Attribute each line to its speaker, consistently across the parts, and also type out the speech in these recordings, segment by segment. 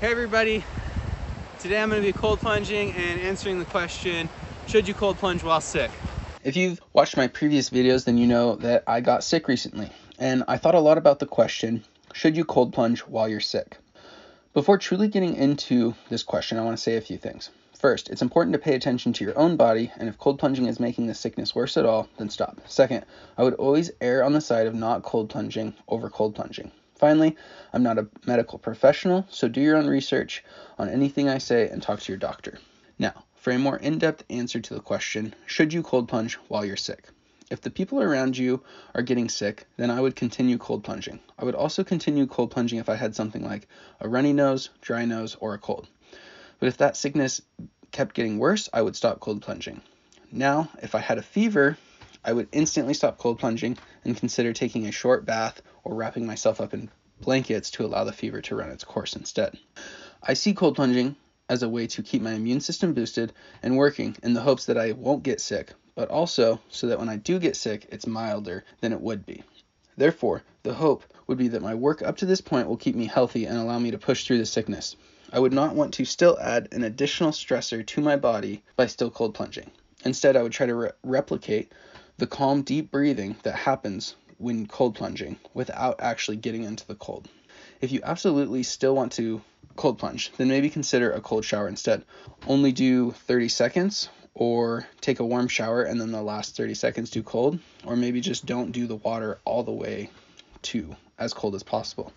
Speaker 1: Hey everybody, today I'm going to be cold plunging and answering the question, should you cold plunge while sick?
Speaker 2: If you've watched my previous videos, then you know that I got sick recently, and I thought a lot about the question, should you cold plunge while you're sick? Before truly getting into this question, I want to say a few things. First, it's important to pay attention to your own body, and if cold plunging is making the sickness worse at all, then stop. Second, I would always err on the side of not cold plunging over cold plunging. Finally, I'm not a medical professional, so do your own research on anything I say and talk to your doctor. Now, for a more in-depth answer to the question, should you cold plunge while you're sick? If the people around you are getting sick, then I would continue cold plunging. I would also continue cold plunging if I had something like a runny nose, dry nose, or a cold. But if that sickness kept getting worse, I would stop cold plunging. Now, if I had a fever, I would instantly stop cold plunging and consider taking a short bath or wrapping myself up in blankets to allow the fever to run its course instead. I see cold plunging as a way to keep my immune system boosted and working in the hopes that I won't get sick, but also so that when I do get sick, it's milder than it would be. Therefore, the hope would be that my work up to this point will keep me healthy and allow me to push through the sickness. I would not want to still add an additional stressor to my body by still cold plunging. Instead, I would try to replicate the calm, deep breathing that happens when cold plunging without actually getting into the cold. If you absolutely still want to cold plunge, then maybe consider a cold shower instead. Only do 30 seconds or take a warm shower and then the last 30 seconds do cold, or maybe just don't do the water all the way to as cold as possible.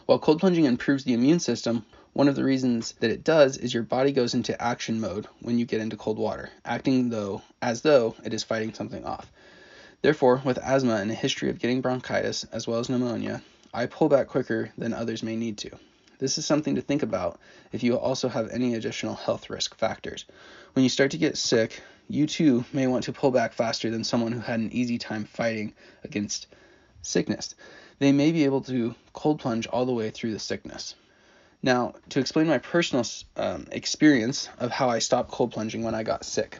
Speaker 2: While cold plunging improves the immune system, one of the reasons that it does is your body goes into action mode when you get into cold water, acting as though it is fighting something off. Therefore, with asthma and a history of getting bronchitis as well as pneumonia, I pull back quicker than others may need to. This is something to think about if you also have any additional health risk factors. When you start to get sick, you too may want to pull back faster than someone who had an easy time fighting against sickness. They may be able to cold plunge all the way through the sickness. Now, to explain my personal experience of how I stopped cold plunging when I got sick.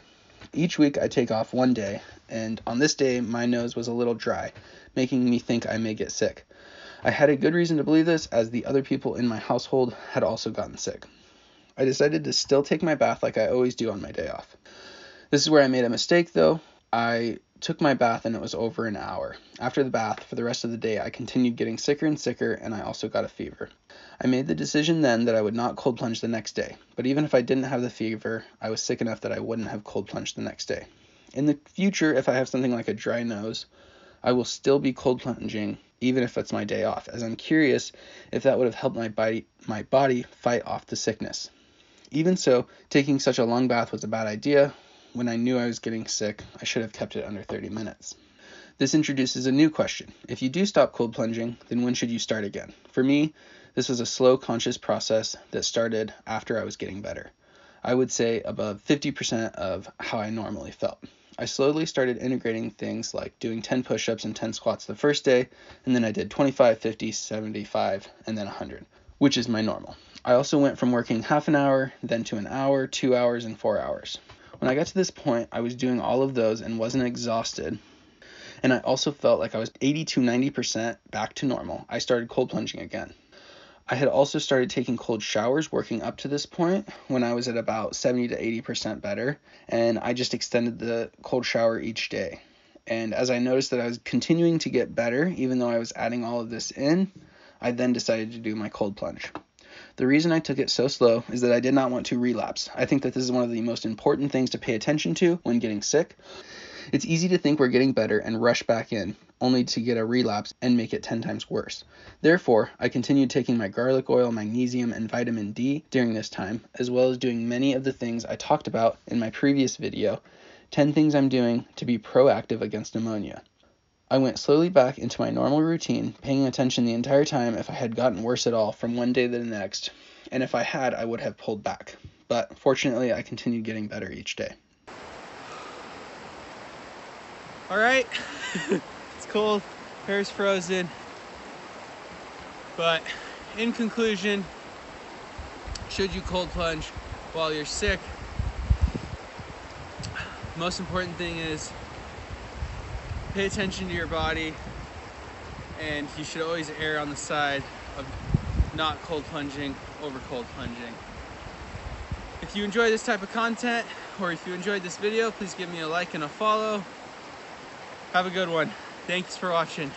Speaker 2: Each week I take off one day, and on this day my nose was a little dry, making me think I may get sick. I had a good reason to believe this, as the other people in my household had also gotten sick. I decided to still take my bath like I always do on my day off. This is where I made a mistake though. I took my bath and it was over an hour. After the bath, for the rest of the day, I continued getting sicker and sicker, and I also got a fever. I made the decision then that I would not cold plunge the next day, but even if I didn't have the fever, I was sick enough that I wouldn't have cold plunged the next day. In the future, if I have something like a dry nose, I will still be cold plunging even if it's my day off, as I'm curious if that would have helped my body fight off the sickness. Even so, taking such a long bath was a bad idea. When I knew I was getting sick, I should have kept it under 30 minutes. This introduces a new question. If you do stop cold plunging, then when should you start again? For me, this was a slow, conscious process that started after I was getting better. I would say above 50% of how I normally felt. I slowly started integrating things like doing 10 push-ups and 10 squats the first day, and then I did 25, 50, 75, and then 100, which is my normal. I also went from working half an hour, then to an hour, 2 hours, and 4 hours. When I got to this point, I was doing all of those and wasn't exhausted, and I also felt like I was 80 to 90% back to normal. I started cold plunging again. I had also started taking cold showers working up to this point when I was at about 70 to 80% better, and I just extended the cold shower each day. And as I noticed that I was continuing to get better, even though I was adding all of this in, I then decided to do my cold plunge. The reason I took it so slow is that I did not want to relapse. I think that this is one of the most important things to pay attention to when getting sick. It's easy to think we're getting better and rush back in, only to get a relapse and make it 10 times worse. Therefore, I continued taking my garlic oil, magnesium, and vitamin D during this time, as well as doing many of the things I talked about in my previous video, 10 things I'm doing to be proactive against pneumonia. I went slowly back into my normal routine, paying attention the entire time if I had gotten worse at all from one day to the next, and if I had, I would have pulled back. But fortunately, I continued getting better each day.
Speaker 1: All right, it's cold, hair's frozen, but in conclusion, should you cold plunge while you're sick? Most important thing is pay attention to your body, and you should always err on the side of not cold plunging over cold plunging. If you enjoy this type of content, or if you enjoyed this video, please give me a like and a follow. Have a good one. Thanks for watching.